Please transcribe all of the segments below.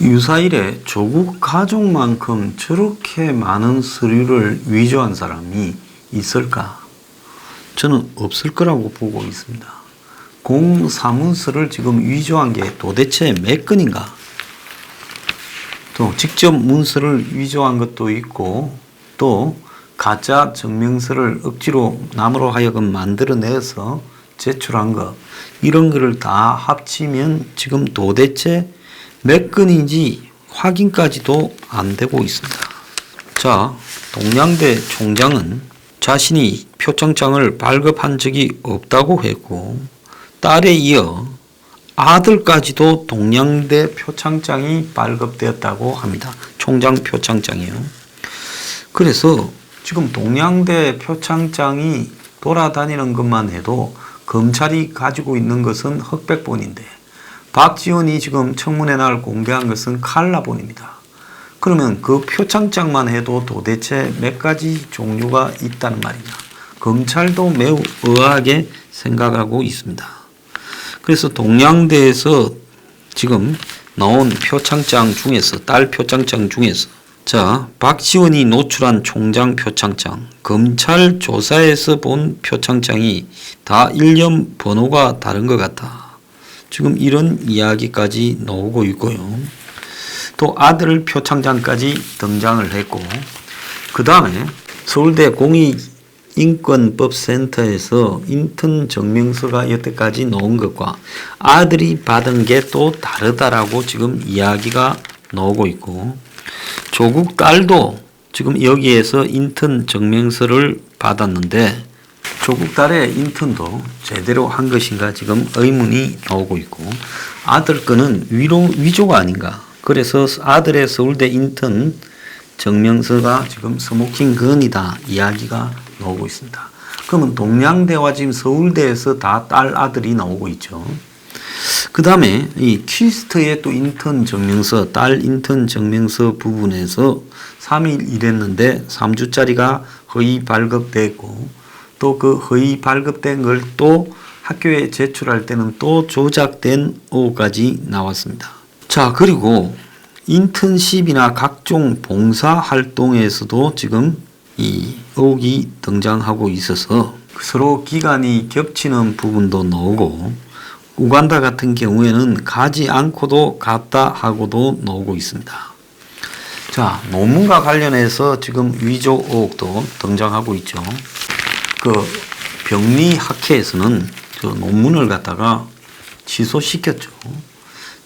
유사일에 조국 가족만큼 저렇게 많은 서류를 위조한 사람이 있을까? 저는 없을 거라고 보고 있습니다. 공사문서를 지금 위조한 게 도대체 몇 건인가? 또 직접 문서를 위조한 것도 있고 또 가짜 증명서를 억지로 남으로 하여금 만들어내서 제출한 것, 이런 거를 다 합치면 지금 도대체 몇 건인지 확인까지도 안 되고 있습니다. 자, 동양대 총장은 자신이 표창장을 발급한 적이 없다고 했고, 딸에 이어 아들까지도 동양대 표창장이 발급되었다고 합니다. 총장 표창장이요. 그래서 지금 동양대 표창장이 돌아다니는 것만 해도 검찰이 가지고 있는 것은 흑백본인데, 박지원이 지금 청문회 날 공개한 것은 칼라본입니다. 그러면 그 표창장만 해도 도대체 몇 가지 종류가 있다는 말이냐. 검찰도 매우 의아하게 생각하고 있습니다. 그래서 동양대에서 지금 나온 표창장 중에서, 딸 표창장 중에서, 자, 박지원이 노출한 총장 표창장, 검찰 조사에서 본 표창장이 다 일련 번호가 다른 것 같다. 지금 이런 이야기까지 나오고 있고요. 또 아들 표창장까지 등장을 했고, 그 다음에 서울대 공익인권법센터에서 인턴 증명서가 여태까지 나온 것과 아들이 받은 게 또 다르다라고 지금 이야기가 나오고 있고, 조국 딸도 지금 여기에서 인턴 증명서를 받았는데 조국 딸의 인턴도 제대로 한 것인가 지금 의문이 나오고 있고, 아들 거는 위조가 아닌가. 그래서 아들의 서울대 인턴 증명서가 지금 스모킹건이다 이야기가 나오고 있습니다. 그러면 동양대와 지금 서울대에서 다 딸 아들이 나오고 있죠. 그 다음에 이 퀴스트의 또 인턴 증명서, 딸 인턴 증명서 부분에서 3일 일했는데 3주짜리가 허위 발급됐고, 또 그 허위 발급된 걸 또 학교에 제출할 때는 또 조작된 오까지 나왔습니다. 자, 그리고 인턴십이나 각종 봉사 활동에서도 지금 이 의혹이 등장하고 있어서 서로 기간이 겹치는 부분도 나오고, 우간다 같은 경우에는 가지 않고도 갔다 하고도 나오고 있습니다. 자, 논문과 관련해서 지금 위조 의혹도 등장하고 있죠. 그 병리학회에서는 그 논문을 갖다가 취소시켰죠.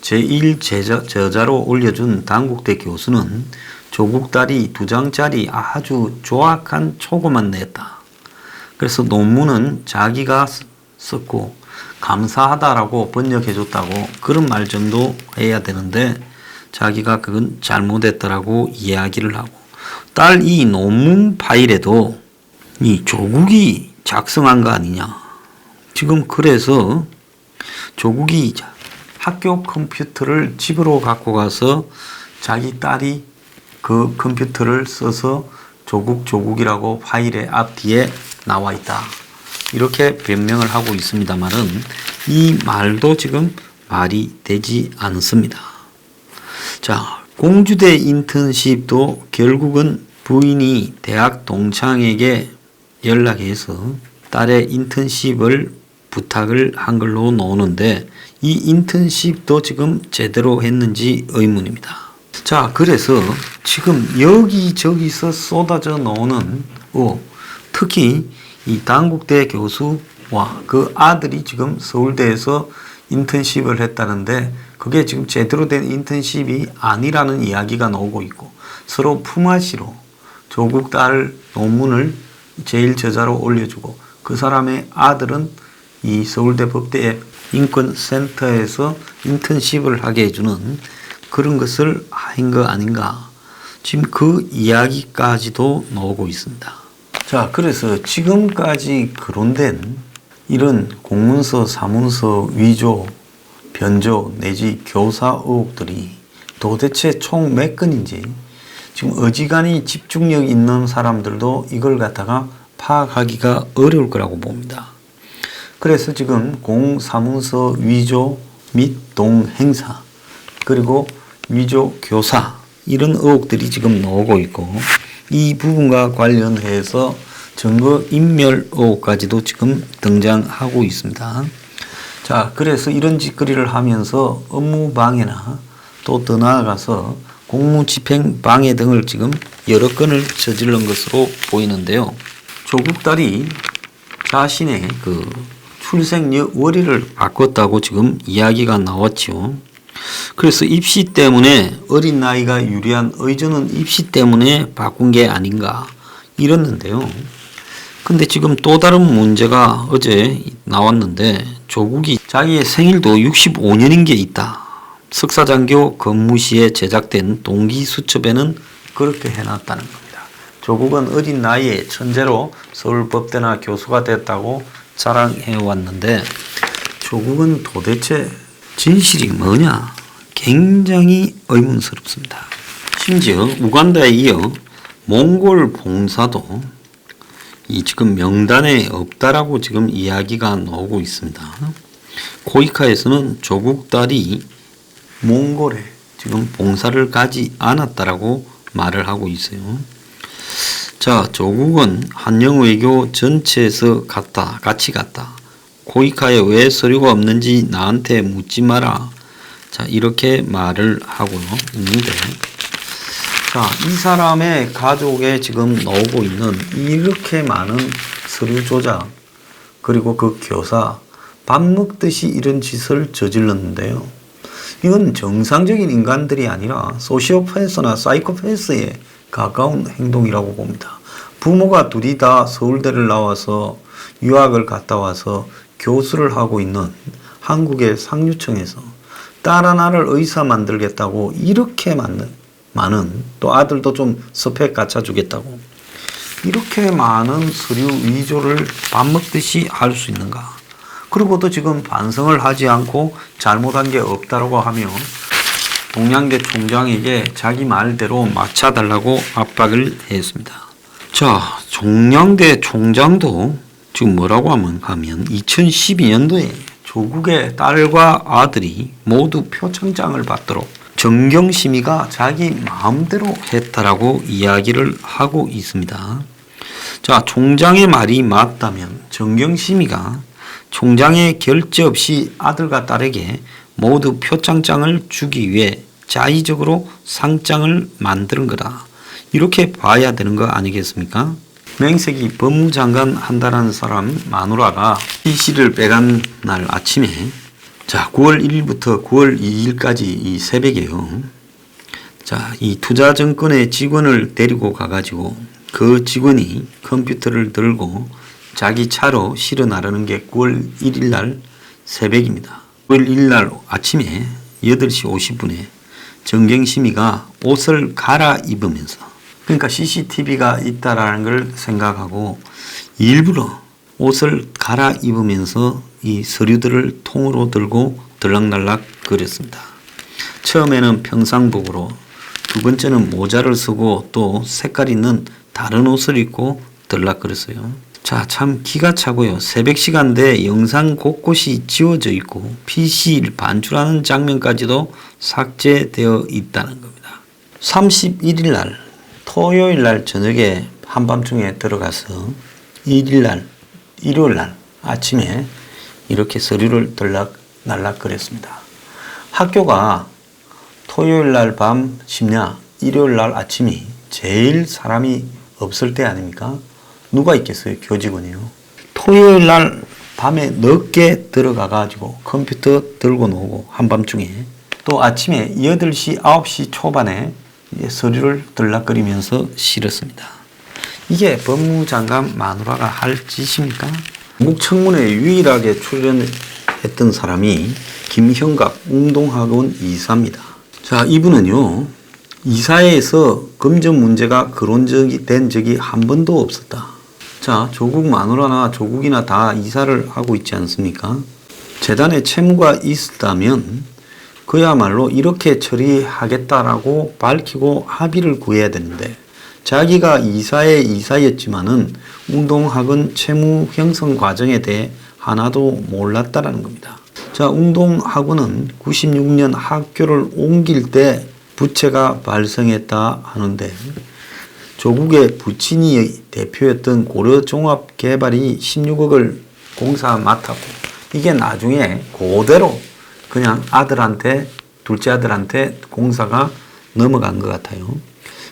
제1 저자로 올려준 단국대 교수는 조국 딸이 2장짜리 아주 조악한 초고만 냈다. 그래서 논문은 자기가 썼고 감사하다라고 번역해줬다고 그런 말 정도 해야 되는데, 자기가 그건 잘못했다라고 이야기를 하고, 딸 이 논문 파일에도 이 조국이 작성한 거 아니냐. 지금 그래서 조국이 학교 컴퓨터를 집으로 갖고 가서 자기 딸이 그 컴퓨터를 써서 조국이라고 파일의 앞뒤에 나와 있다. 이렇게 변명을 하고 있습니다만은 이 말도 지금 말이 되지 않습니다. 자, 공주대 인턴십도 결국은 부인이 대학 동창에게 연락해서 딸의 인턴십을 부탁을 한 걸로 나오는데, 이 인턴십도 지금 제대로 했는지 의문입니다. 자, 그래서 지금 여기저기서 쏟아져 나오는 특히 이 단국대 교수와 그 아들이 지금 서울대에서 인턴십을 했다는데, 그게 지금 제대로 된 인턴십이 아니라는 이야기가 나오고 있고, 서로 품앗이로 조국 딸 논문을 제일 저자로 올려주고, 그 사람의 아들은 이 서울대 법대 인권센터에서 인턴십을 하게 해주는 그런 것을 한 거 아닌가. 지금 그 이야기까지도 나오고 있습니다. 자, 그래서 지금까지 거론된 이런 공문서, 사문서 위조, 변조 내지 교사 의혹들이 도대체 총 몇 건인지 지금 어지간히 집중력 있는 사람들도 이걸 갖다가 파악하기가 어려울 거라고 봅니다. 그래서 지금 공사문서 위조 및 동행사, 그리고 위조 교사 이런 의혹들이 지금 나오고 있고 이 부분과 관련해서 증거 인멸 의혹까지도 지금 등장하고 있습니다. 자, 그래서 이런 짓거리를 하면서 업무 방해나 또 더 나아가서 공무집행 방해 등을 지금 여러 건을 저지른 것으로 보이는데요. 조국 딸이 자신의 그 출생월일을 바꿨다고 지금 이야기가 나왔죠. 그래서 입시 때문에 어린 나이가 유리한 의존은 입시 때문에 바꾼 게 아닌가 이랬는데요. 근데 지금 또 다른 문제가 어제 나왔는데 조국이 자기의 생일도 65년인 게 있다. 석사장교 근무 시에 제작된 동기수첩에는 그렇게 해놨다는 겁니다. 조국은 어린 나이에 천재로 서울법대나 교수가 됐다고 자랑해왔는데 조국은 도대체 진실이 뭐냐? 굉장히 의문스럽습니다. 심지어 우간다에 이어 몽골 봉사도 이 지금 명단에 없다라고 지금 이야기가 나오고 있습니다. 코이카에서는 조국 딸이 몽골에 지금 봉사를 가지 않았다라고 말을 하고 있어요. 자, 조국은 한영 외교 전체에서 같이 갔다. 코이카에 왜 서류가 없는지 나한테 묻지 마라. 자, 이렇게 말을 하고 있는데, 자, 이 사람의 가족에 지금 나오고 있는 이렇게 많은 서류 조작, 그리고 그 교사, 밥 먹듯이 이런 짓을 저질렀는데요. 이건 정상적인 인간들이 아니라 소시오패스나 사이코패스에 가까운 행동이라고 봅니다. 부모가 둘이 다 서울대를 나와서 유학을 갔다 와서 교수를 하고 있는 한국의 상류층에서 딸 하나를 의사 만들겠다고 이렇게 많은 또 아들도 좀 스펙 갖춰주겠다고 이렇게 많은 서류 위조를 밥 먹듯이 할 수 있는가? 그리고 또 지금 반성을 하지 않고 잘못한 게 없다라고 하며 동양대 총장에게 자기 말대로 맞춰달라고 압박을 했습니다. 자, 동양대 총장도 지금 뭐라고 하면 2012년도에 조국의 딸과 아들이 모두 표창장을 받도록 정경심이가 자기 마음대로 했다라고 이야기를 하고 있습니다. 자, 총장의 말이 맞다면 정경심이가 총장의 결재 없이 아들과 딸에게 모두 표창장을 주기 위해 자의적으로 상장을 만드는 거다. 이렇게 봐야 되는 거 아니겠습니까? 맹색이 법무장관 한다는 사람 마누라가 PC를 빼간 날 아침에 자 9월 1일부터 9월 2일까지 이 새벽에요. 자, 이 투자증권의 직원을 데리고 가가지고 그 직원이 컴퓨터를 들고 자기 차로 실어 나르는 게 9월 1일 날 새벽입니다. 9월 1일 날 아침에 8시 50분에 정경심이가 옷을 갈아입으면서 그러니까 CCTV가 있다라는 걸 생각하고 일부러 옷을 갈아입으면서 이 서류들을 통으로 들고 들락날락 거렸습니다. 처음에는 평상복으로 두 번째는 모자를 쓰고 또 색깔 있는 다른 옷을 입고 들락거렸어요. 자, 참 기가 차고요. 새벽 시간대 영상 곳곳이 지워져 있고 PC를 반출하는 장면까지도 삭제되어 있다는 겁니다. 31일 날 토요일 날 저녁에 한밤중에 들어가서 일요일 날 아침에 이렇게 서류를 들락날락 거렸습니다. 학교가 토요일 날 밤 쉽냐 일요일 날 아침이 제일 사람이 없을 때 아닙니까? 누가 있겠어요? 교직원이요. 토요일 날 밤에 늦게 들어가 가지고 컴퓨터 들고 나오고 한밤중에 또 아침에 8시 9시 초반에 서류를 들락거리면서 실었습니다. 이게 법무장관 마누라가 할 짓입니까? 국청문회에 유일하게 출연했던 사람이 김형갑 웅동학원 이사입니다. 자, 이분은요 이사회에서 금전 문제가 거론된 적이 한 번도 없었다. 자, 조국 마누라나 조국이나 다 이사를 하고 있지 않습니까? 재단에 채무가 있었다면 그야말로 이렇게 처리하겠다라고 밝히고 합의를 구해야 되는데 자기가 이사의 이사였지만은 웅동학원 채무 형성 과정에 대해 하나도 몰랐다라는 겁니다. 자, 웅동학원은 96년 학교를 옮길 때 부채가 발생했다 하는데 조국의 부친이 대표였던 고려종합개발이 16억을 공사 맡았고 이게 나중에 그대로 그냥 아들한테 둘째 아들한테 공사가 넘어간 것 같아요.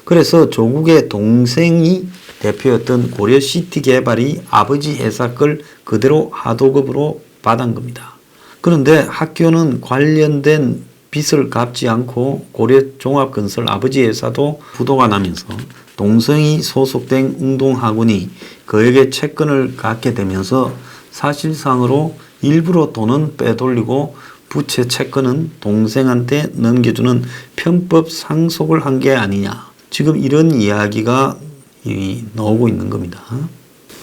그래서 조국의 동생이 대표였던 고려시티개발이 아버지 회사 걸 그대로 하도급으로 받은 겁니다. 그런데 학교는 관련된 빚을 갚지 않고 고려종합건설 아버지 회사도 부도가 나면서 동생이 소속된 웅동학원이 그에게 채권을 갖게 되면서 사실상으로 일부러 돈은 빼돌리고 부채 채권은 동생한테 넘겨주는 편법 상속을 한 게 아니냐. 지금 이런 이야기가 나오고 있는 겁니다.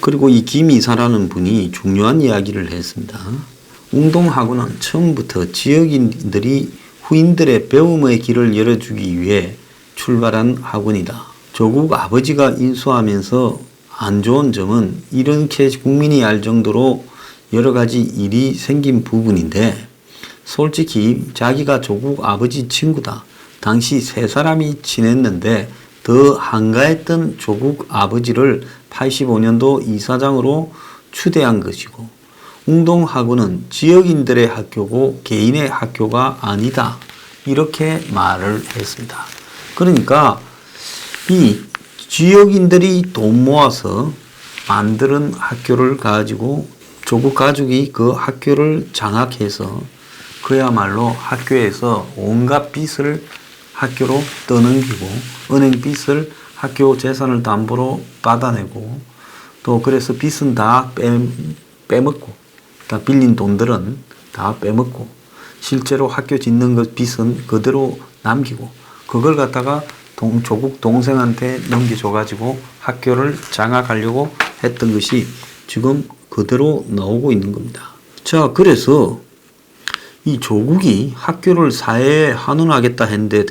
그리고 이 김 이사라는 분이 중요한 이야기를 했습니다. 웅동학원은 처음부터 지역인들이 후인들의 배움의 길을 열어주기 위해 출발한 학원이다. 조국 아버지가 인수하면서 안 좋은 점은 이렇게 국민이 알 정도로 여러 가지 일이 생긴 부분인데 솔직히 자기가 조국 아버지 친구다. 당시 세 사람이 지냈는데 더 한가했던 조국 아버지를 85년도 이사장으로 추대한 것이고 웅동학원은 지역인들의 학교고 개인의 학교가 아니다. 이렇게 말을 했습니다. 그러니까 이 지역인들이 돈 모아서 만드는 학교를 가지고 조국 가족이 그 학교를 장악해서 그야말로 학교에서 온갖 빚을 학교로 떠넘기고 은행 빚을 학교 재산을 담보로 받아내고 또 그래서 빚은 다 빼먹고 다 빌린 돈들은 다 빼먹고 실제로 학교 짓는 것 빚은 그대로 남기고 그걸 갖다가 조국 동생한테 넘겨줘가지고 학교를 장악하려고 했던 것이 지금 그대로 나오고 있는 겁니다. 자, 그래서 이 조국이 학교를 사회에 환원하겠다 했는데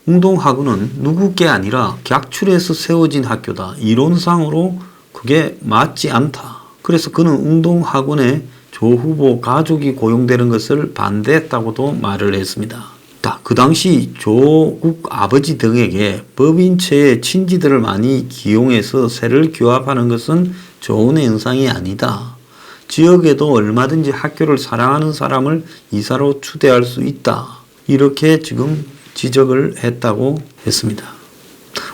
웅동학원은 누구 게 아니라 객출해서 세워진 학교다. 이론상으로 그게 맞지 않다. 그래서 그는 웅동학원에 조 후보 가족이 고용되는 것을 반대했다고도 말을 했습니다. 그 당시 조국 아버지 등에게 법인체의 친지들을 많이 기용해서 세를 규합하는 것은 좋은 현상이 아니다. 지역에도 얼마든지 학교를 사랑하는 사람을 이사로 추대할 수 있다. 이렇게 지금 지적을 했다고 했습니다.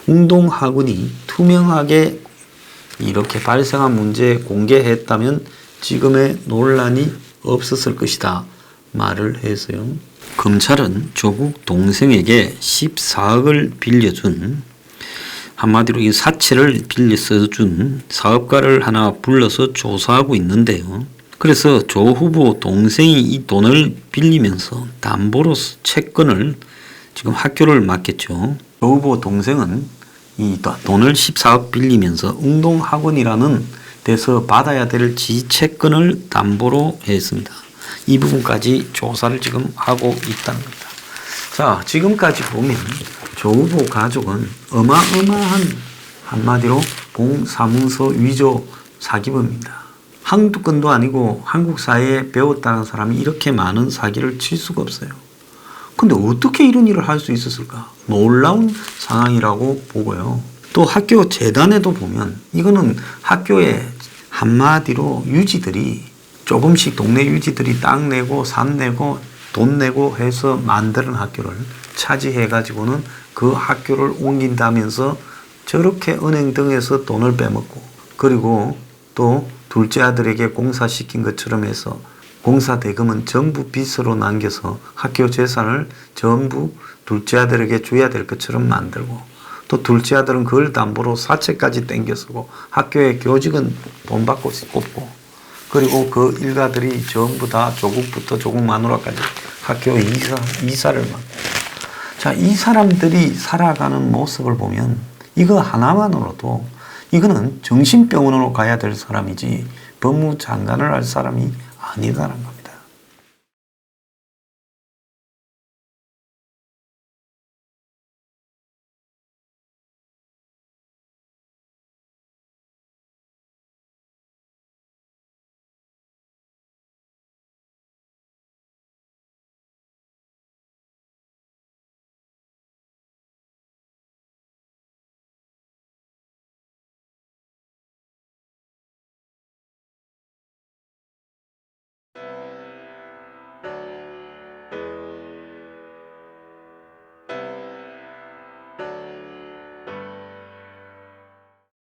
웅동학원이 투명하게 이렇게 발생한 문제에 공개했다면 지금의 논란이 없었을 것이다. 말을 했어요. 검찰은 조국 동생에게 14억을 빌려준 한마디로 이 사채를 빌려 써준 사업가를 하나 불러서 조사하고 있는데요. 그래서 조 후보 동생이 이 돈을 빌리면서 담보로 채권을 지금 학교를 맡겼죠. 조 후보 동생은 이 돈을 14억 빌리면서 웅동학원이라는 데서 받아야 될 지채권을 담보로 했습니다. 이 부분까지 조사를 지금 하고 있다는 겁니다. 자, 지금까지 보면 조 후보 가족은 어마어마한 한마디로 공사문서 위조 사기범입니다. 한두 건도 아니고 한국 사회에 배웠다는 사람이 이렇게 많은 사기를 칠 수가 없어요. 근데 어떻게 이런 일을 할 수 있었을까? 놀라운 상황이라고 보고요. 또 학교 재단에도 보면 이거는 학교에 한마디로 유지들이 조금씩 동네 유지들이 땅 내고 산 내고 돈 내고 해서 만드는 학교를 차지해 가지고는 그 학교를 옮긴다면서 저렇게 은행 등에서 돈을 빼먹고 그리고 또 둘째 아들에게 공사시킨 것처럼 해서 공사 대금은 전부 빚으로 남겨서 학교 재산을 전부 둘째 아들에게 줘야 될 것처럼 만들고 또 둘째 아들은 그걸 담보로 사채까지 땡겨 쓰고 학교의 교직은 돈 받고 뽑고 그리고 그 일가들이 전부 다 조국부터 조국 마누라까지 학교 이사를 맡고 자, 이 사람들이 살아가는 모습을 보면 이거 하나만으로도 이거는 정신병원으로 가야 될 사람이지 법무장관을 할 사람이 아니다라는 겁니다.